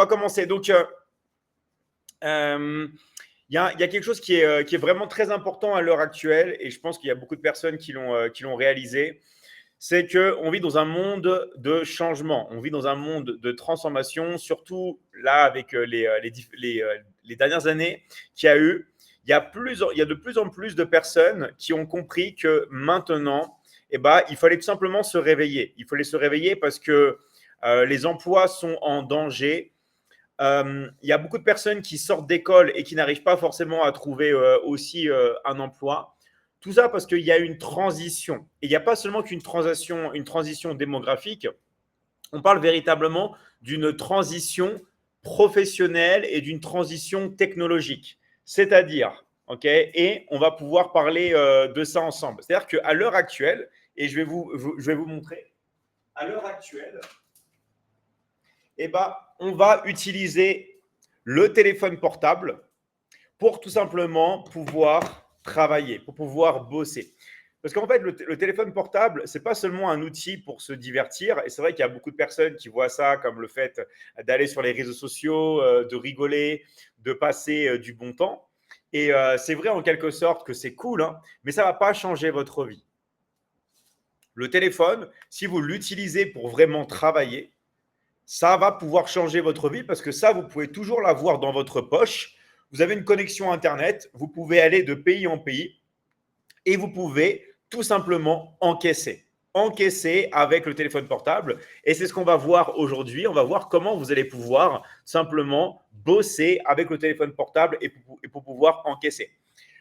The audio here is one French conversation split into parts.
On va commencer. Donc, il y a quelque chose qui est vraiment très important à l'heure actuelle, et je pense qu'il y a beaucoup de personnes qui l'ont réalisé. C'est qu'on vit dans un monde de changement, on vit dans un monde de transformation, surtout là avec les dernières années qu'il y a eu. Il y a de plus en plus de personnes qui ont compris que maintenant, il fallait tout simplement se réveiller. Il fallait se réveiller parce que les emplois sont en danger. Il y a beaucoup de personnes qui sortent d'école et qui n'arrivent pas forcément à trouver aussi un emploi. Tout ça parce qu'il y a une transition. Et il n'y a pas seulement une transition démographique, on parle véritablement d'une transition professionnelle et d'une transition technologique. C'est-à-dire, ok, et on va pouvoir parler de ça ensemble. C'est-à-dire qu'à l'heure actuelle, et je vais vous montrer, à l'heure actuelle, on va utiliser le téléphone portable pour tout simplement pouvoir travailler, pour pouvoir bosser. Parce qu'en fait, le téléphone portable, ce n'est pas seulement un outil pour se divertir. Et c'est vrai qu'il y a beaucoup de personnes qui voient ça comme le fait d'aller sur les réseaux sociaux, de rigoler, de passer du bon temps. Et c'est vrai en quelque sorte que c'est cool, hein, mais ça ne va pas changer votre vie. Le téléphone, si vous l'utilisez pour vraiment travailler, ça va pouvoir changer votre vie parce que ça, vous pouvez toujours l'avoir dans votre poche. Vous avez une connexion Internet, vous pouvez aller de pays en pays et vous pouvez tout simplement encaisser. Encaisser avec le téléphone portable. Et c'est ce qu'on va voir aujourd'hui. On va voir comment vous allez pouvoir simplement bosser avec le téléphone portable et pour pouvoir encaisser.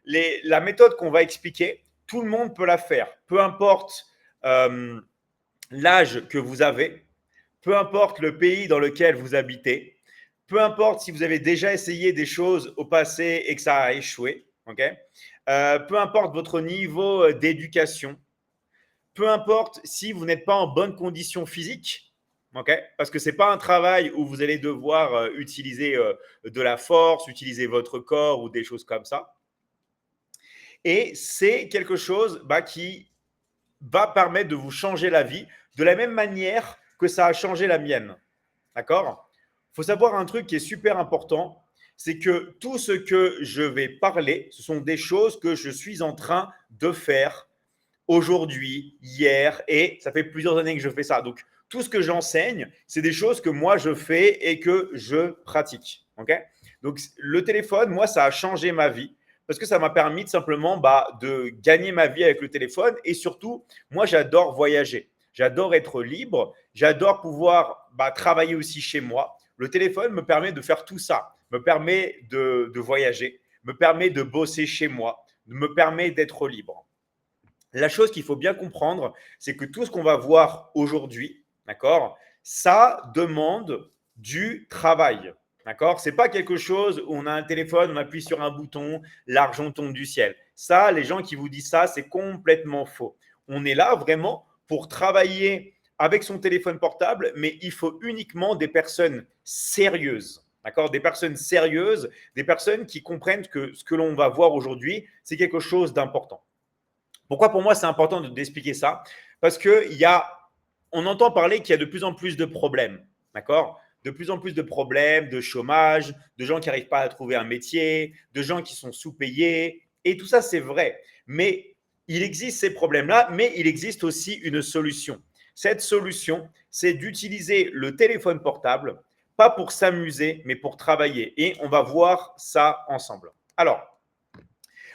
La méthode qu'on va expliquer, tout le monde peut la faire. Peu importe l'âge que vous avez, peu importe le pays dans lequel vous habitez, peu importe si vous avez déjà essayé des choses au passé et que ça a échoué, okay, peu importe votre niveau d'éducation, peu importe si vous n'êtes pas en bonne condition physique, okay, parce que ce n'est pas un travail où vous allez devoir utiliser de la force, utiliser votre corps ou des choses comme ça. Et c'est quelque chose qui va permettre de vous changer la vie de la même manière que ça a changé la mienne. D'accord ? Il faut savoir un truc qui est super important, c'est que tout ce que je vais parler, ce sont des choses que je suis en train de faire aujourd'hui, hier, et ça fait plusieurs années que je fais ça. Donc, tout ce que j'enseigne, c'est des choses que moi je fais et que je pratique. Okay ? Donc, le téléphone, moi, ça a changé ma vie parce que ça m'a permis de simplement de gagner ma vie avec le téléphone. Et surtout, moi, j'adore voyager. J'adore être libre. J'adore pouvoir travailler aussi chez moi. Le téléphone me permet de faire tout ça, me permet de voyager, me permet de bosser chez moi, me permet d'être libre. La chose qu'il faut bien comprendre, c'est que tout ce qu'on va voir aujourd'hui, d'accord, ça demande du travail. D'accord ? Ce n'est pas quelque chose où on a un téléphone, on appuie sur un bouton, l'argent tombe du ciel. Ça, les gens qui vous disent ça, c'est complètement faux. On est là vraiment pour travailler avec son téléphone portable, mais il faut uniquement des personnes sérieuses. D'accord ? Des personnes sérieuses, des personnes qui comprennent que ce que l'on va voir aujourd'hui, c'est quelque chose d'important. Pourquoi pour moi c'est important d'expliquer ça ? Parce on entend parler qu'il y a de plus en plus de problèmes, d'accord ? De plus en plus de problèmes, de chômage, de gens qui n'arrivent pas à trouver un métier, de gens qui sont sous-payés, et tout ça c'est vrai. Mais il existe ces problèmes-là, mais il existe aussi une solution. Cette solution, c'est d'utiliser le téléphone portable, pas pour s'amuser, mais pour travailler. Et on va voir ça ensemble. Alors,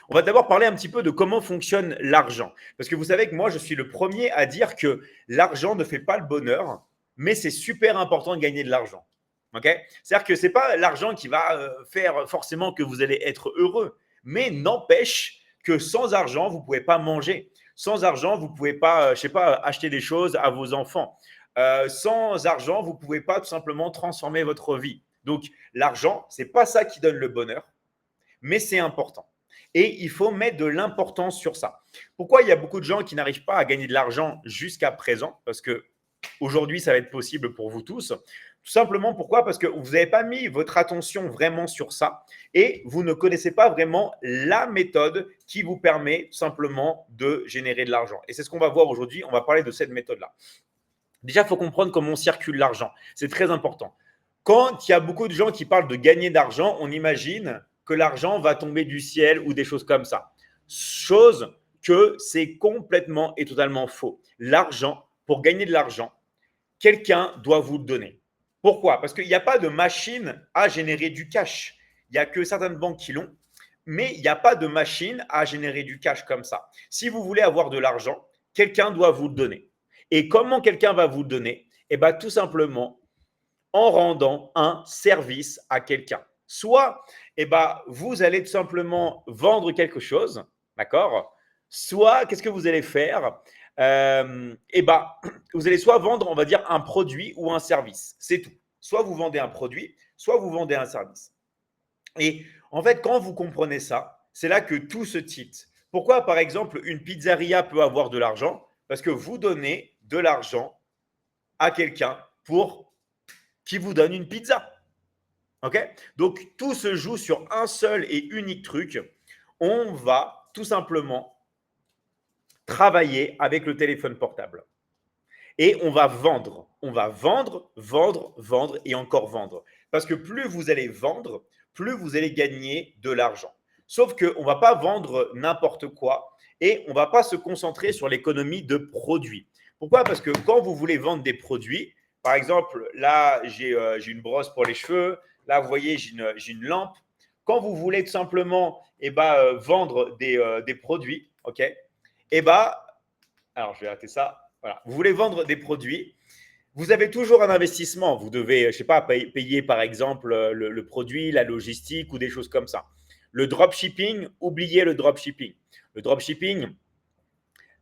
on va d'abord parler un petit peu de comment fonctionne l'argent. Parce que vous savez que moi, je suis le premier à dire que l'argent ne fait pas le bonheur, mais c'est super important de gagner de l'argent. Okay ? C'est-à-dire que ce n'est pas l'argent qui va faire forcément que vous allez être heureux, mais n'empêche que sans argent, vous ne pouvez pas manger. Sans argent, vous ne pouvez pas, je sais pas, acheter des choses à vos enfants. Sans argent, vous ne pouvez pas tout simplement transformer votre vie. Donc, l'argent, ce n'est pas ça qui donne le bonheur, mais c'est important. Et il faut mettre de l'importance sur ça. Pourquoi il y a beaucoup de gens qui n'arrivent pas à gagner de l'argent jusqu'à présent ? Parce que aujourd'hui, ça va être possible pour vous tous. Tout simplement pourquoi ? Parce que vous n'avez pas mis votre attention vraiment sur ça et vous ne connaissez pas vraiment la méthode qui vous permet tout simplement de générer de l'argent. Et c'est ce qu'on va voir aujourd'hui. On va parler de cette méthode-là. Déjà, il faut comprendre comment circule l'argent. C'est très important. Quand il y a beaucoup de gens qui parlent de gagner d'argent, on imagine que l'argent va tomber du ciel ou des choses comme ça. Chose que c'est complètement et totalement faux. L'argent, pour gagner de l'argent, quelqu'un doit vous le donner. Pourquoi? Parce qu'il n'y a pas de machine à générer du cash. Il n'y a que certaines banques qui l'ont, mais il n'y a pas de machine à générer du cash comme ça. Si vous voulez avoir de l'argent, quelqu'un doit vous le donner. Et comment quelqu'un va vous le donner? Eh bien, tout simplement en rendant un service à quelqu'un. Soit, eh ben, vous allez tout simplement vendre quelque chose, d'accord? Soit, qu'est-ce que vous allez faire? Eh ben, vous allez soit vendre, on va dire, un produit ou un service. C'est tout. Soit vous vendez un produit, soit vous vendez un service. Et en fait, quand vous comprenez ça, c'est là que tout se tilt. Pourquoi, par exemple, une pizzeria peut avoir de l'argent? Parce que vous donnez de l'argent à quelqu'un pour qui vous donne une pizza. OK? Donc, tout se joue sur un seul et unique truc. On va tout simplement travailler avec le téléphone portable. Et on va vendre. On va vendre, vendre, vendre et encore vendre. Parce que plus vous allez vendre, plus vous allez gagner de l'argent. Sauf qu'on ne va pas vendre n'importe quoi et on ne va pas se concentrer sur l'économie de produits. Pourquoi? Parce que quand vous voulez vendre des produits, par exemple, là, j'ai une brosse pour les cheveux. Là, vous voyez, j'ai une lampe. Quand vous voulez tout simplement vendre des produits, OK? Eh ben, alors je vais arrêter ça. Voilà. Vous voulez vendre des produits, vous avez toujours un investissement. Vous devez, je ne sais pas, payer par exemple le produit, la logistique ou des choses comme ça. Le dropshipping, oubliez le dropshipping. Le dropshipping,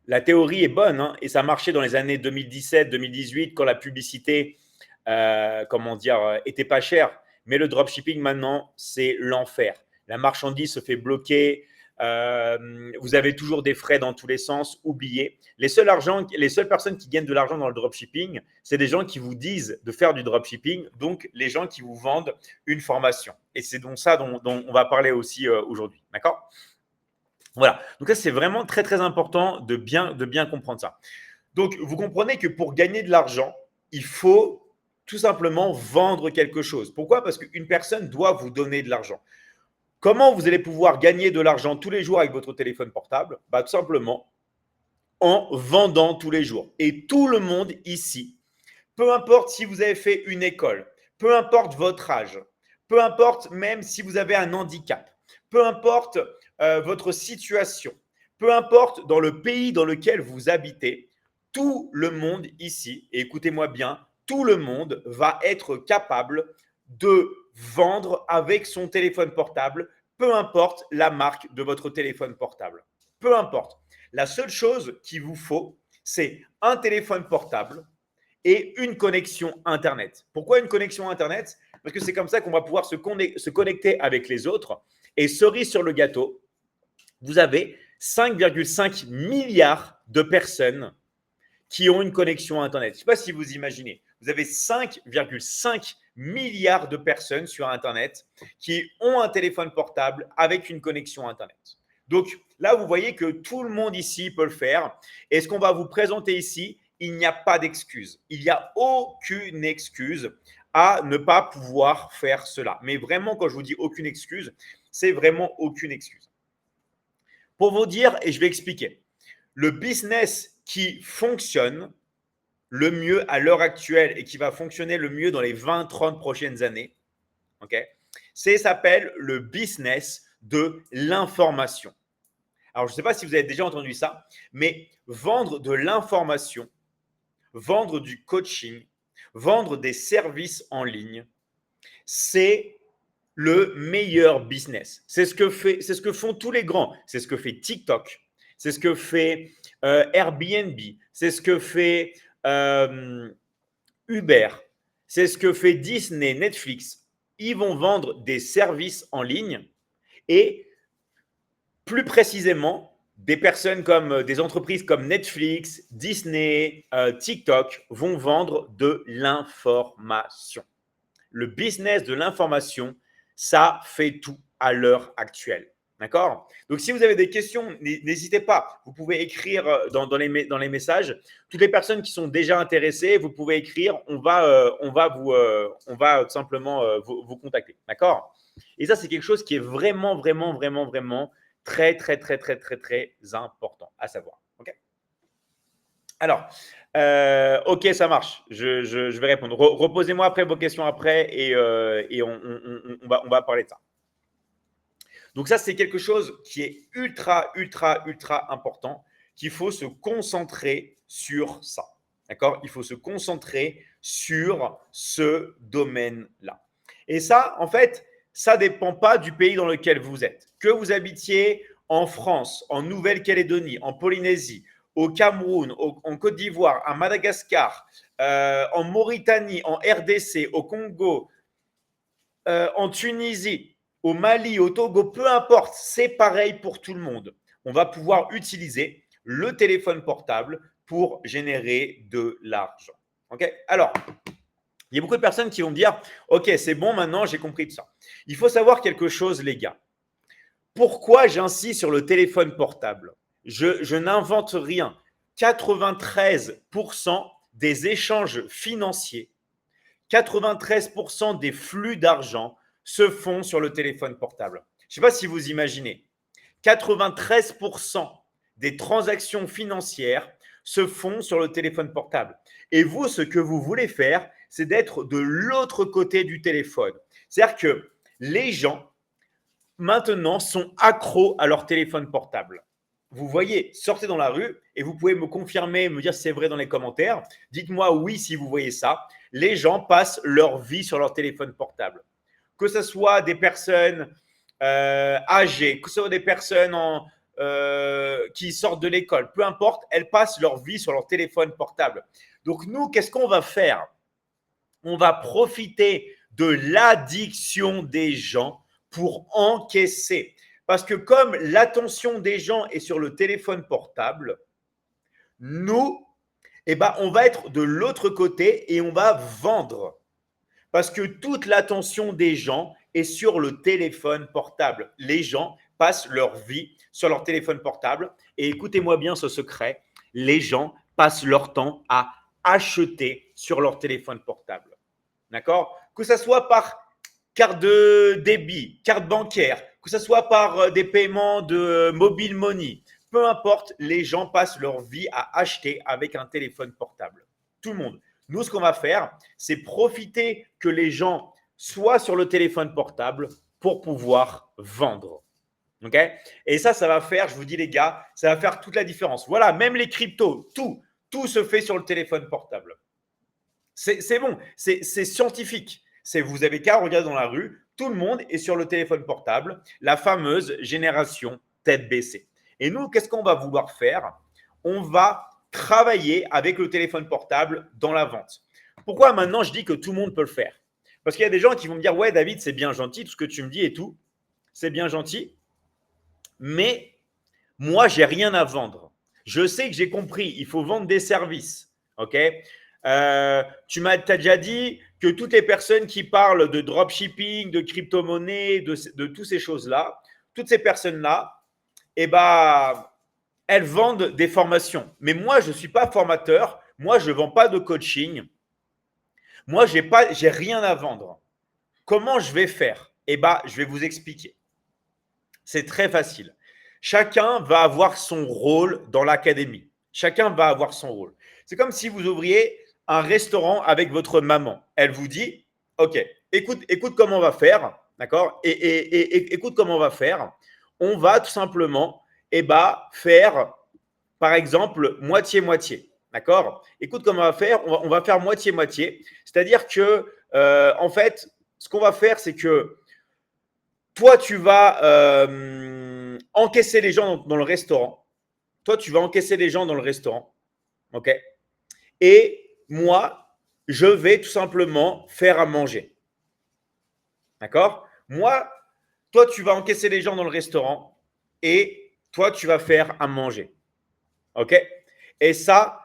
la théorie est bonne hein, et ça marchait dans les années 2017-2018 quand la publicité, était pas chère. Mais le dropshipping maintenant, c'est l'enfer. La marchandise se fait bloquer. Vous avez toujours des frais dans tous les sens. Oubliez. Les seules personnes qui gagnent de l'argent dans le dropshipping, c'est des gens qui vous disent de faire du dropshipping, donc les gens qui vous vendent une formation. Et c'est donc ça dont on va parler aussi aujourd'hui. D'accord? Voilà. Donc, ça, c'est vraiment très, très important de bien comprendre ça. Donc, vous comprenez que pour gagner de l'argent, il faut tout simplement vendre quelque chose. Pourquoi? Parce qu'une personne doit vous donner de l'argent. Comment vous allez pouvoir gagner de l'argent tous les jours avec votre téléphone portable? Tout simplement en vendant tous les jours. Et tout le monde ici, peu importe si vous avez fait une école, peu importe votre âge, peu importe même si vous avez un handicap, peu importe votre situation, peu importe dans le pays dans lequel vous habitez, tout le monde ici, et écoutez-moi bien, tout le monde va être capable de vendre avec son téléphone portable, peu importe la marque de votre téléphone portable. Peu importe. La seule chose qu'il vous faut, c'est un téléphone portable et une connexion Internet. Pourquoi une connexion Internet? Parce que c'est comme ça qu'on va pouvoir se connecter avec les autres. Et cerise sur le gâteau, vous avez 5,5 milliards de personnes qui ont une connexion Internet. Je ne sais pas si vous imaginez. Vous avez 5,5 milliards de personnes sur Internet qui ont un téléphone portable avec une connexion Internet. Donc là, vous voyez que tout le monde ici peut le faire. Et ce qu'on va vous présenter ici, il n'y a pas d'excuse. Il n'y a aucune excuse à ne pas pouvoir faire cela. Mais vraiment, quand je vous dis aucune excuse, c'est vraiment aucune excuse. Pour vous dire, et je vais expliquer, le business qui fonctionne le mieux à l'heure actuelle et qui va fonctionner le mieux dans les 20-30 prochaines années, okay, s'appelle le business de l'information. Alors, je ne sais pas si vous avez déjà entendu ça, mais vendre de l'information, vendre du coaching, vendre des services en ligne, c'est le meilleur business. C'est ce que font tous les grands. C'est ce que fait TikTok. C'est ce que fait Airbnb. C'est ce que fait Uber. C'est ce que fait Disney, Netflix. Ils vont vendre des services en ligne et plus précisément, des personnes comme des entreprises comme Netflix, Disney, TikTok vont vendre de l'information. Le business de l'information, ça fait tout à l'heure actuelle. D'accord? Donc, si vous avez des questions, n'hésitez pas. Vous pouvez écrire dans les messages. Toutes les personnes qui sont déjà intéressées, vous pouvez écrire. On va tout simplement vous contacter. D'accord? Et ça, c'est quelque chose qui est vraiment, vraiment, vraiment, vraiment très, très, très, très, très, très important à savoir. OK? Alors, OK, ça marche. Je vais répondre. Reposez-moi après vos questions après et on va parler de ça. Donc ça, c'est quelque chose qui est ultra, ultra, ultra important, qu'il faut se concentrer sur ça. D'accord? Il faut se concentrer sur ce domaine-là. Et ça, en fait, ça ne dépend pas du pays dans lequel vous êtes. Que vous habitiez en France, en Nouvelle-Calédonie, en Polynésie, au Cameroun, en Côte d'Ivoire, à Madagascar, en Mauritanie, en RDC, au Congo, en Tunisie, au Mali, au Togo, peu importe, c'est pareil pour tout le monde. On va pouvoir utiliser le téléphone portable pour générer de l'argent. Ok? Alors, il y a beaucoup de personnes qui vont me dire, ok, c'est bon, maintenant j'ai compris tout ça. Il faut savoir quelque chose, les gars. Pourquoi j'insiste sur le téléphone portable? Je n'invente rien. 93% des échanges financiers, 93% des flux d'argent se font sur le téléphone portable. Je ne sais pas si vous imaginez. 93% des transactions financières se font sur le téléphone portable. Et vous, ce que vous voulez faire, c'est d'être de l'autre côté du téléphone. C'est-à-dire que les gens, maintenant, sont accros à leur téléphone portable. Vous voyez, sortez dans la rue et vous pouvez me confirmer, me dire si c'est vrai dans les commentaires. Dites-moi oui si vous voyez ça. Les gens passent leur vie sur leur téléphone portable. Que ce soit des personnes âgées, que ce soit des personnes qui sortent de l'école, peu importe, elles passent leur vie sur leur téléphone portable. Donc nous, qu'est-ce qu'on va faire? On va profiter de l'addiction des gens pour encaisser. Parce que comme l'attention des gens est sur le téléphone portable, nous, on va être de l'autre côté et on va vendre. Parce que toute l'attention des gens est sur le téléphone portable. Les gens passent leur vie sur leur téléphone portable. Et écoutez-moi bien ce secret, les gens passent leur temps à acheter sur leur téléphone portable. D'accord? Que ce soit par carte de débit, carte bancaire, que ce soit par des paiements de mobile money, peu importe, les gens passent leur vie à acheter avec un téléphone portable. Tout le monde. Nous, ce qu'on va faire, c'est profiter que les gens soient sur le téléphone portable pour pouvoir vendre. OK? Et ça va faire, je vous dis les gars, ça va faire toute la différence. Voilà, même les cryptos, tout se fait sur le téléphone portable. C'est bon, c'est scientifique. Vous avez qu'à regarder dans la rue, tout le monde est sur le téléphone portable, la fameuse génération tête baissée. Et nous, qu'est-ce qu'on va vouloir faire? On va travailler avec le téléphone portable dans la vente. Pourquoi maintenant je dis que tout le monde peut le faire? Parce qu'il y a des gens qui vont me dire, ouais David, c'est bien gentil, tout ce que tu me dis et tout, c'est bien gentil, mais moi, j'ai rien à vendre. Je sais que j'ai compris, il faut vendre des services. OK? Tu m'as déjà dit que toutes les personnes qui parlent de dropshipping, de crypto-monnaie, de toutes ces choses-là, toutes ces personnes-là, elles vendent des formations. Mais moi, je ne suis pas formateur. Moi, je ne vends pas de coaching. Moi, j'ai rien à vendre. Comment je vais faire? Je vais vous expliquer. C'est très facile. Chacun va avoir son rôle dans l'académie. Chacun va avoir son rôle. C'est comme si vous ouvriez un restaurant avec votre maman. Elle vous dit, OK, écoute comment on va faire, d'accord? Et écoute comment on va faire. On va tout simplement faire, par exemple, moitié-moitié, d'accord? Écoute comment on va faire. On va faire moitié-moitié. C'est-à-dire que, en fait, ce qu'on va faire, c'est que toi, tu vas encaisser les gens dans le restaurant. Toi, tu vas encaisser les gens dans le restaurant. OK? Et moi, je vais tout simplement faire à manger. D'accord? Moi, toi, tu vas encaisser les gens dans le restaurant et toi, tu vas faire à manger. OK? Et ça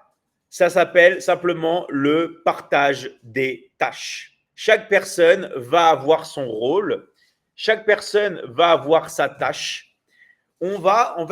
s'appelle simplement le partage des tâches. Chaque personne va avoir son rôle. Chaque personne va avoir sa tâche on va en fait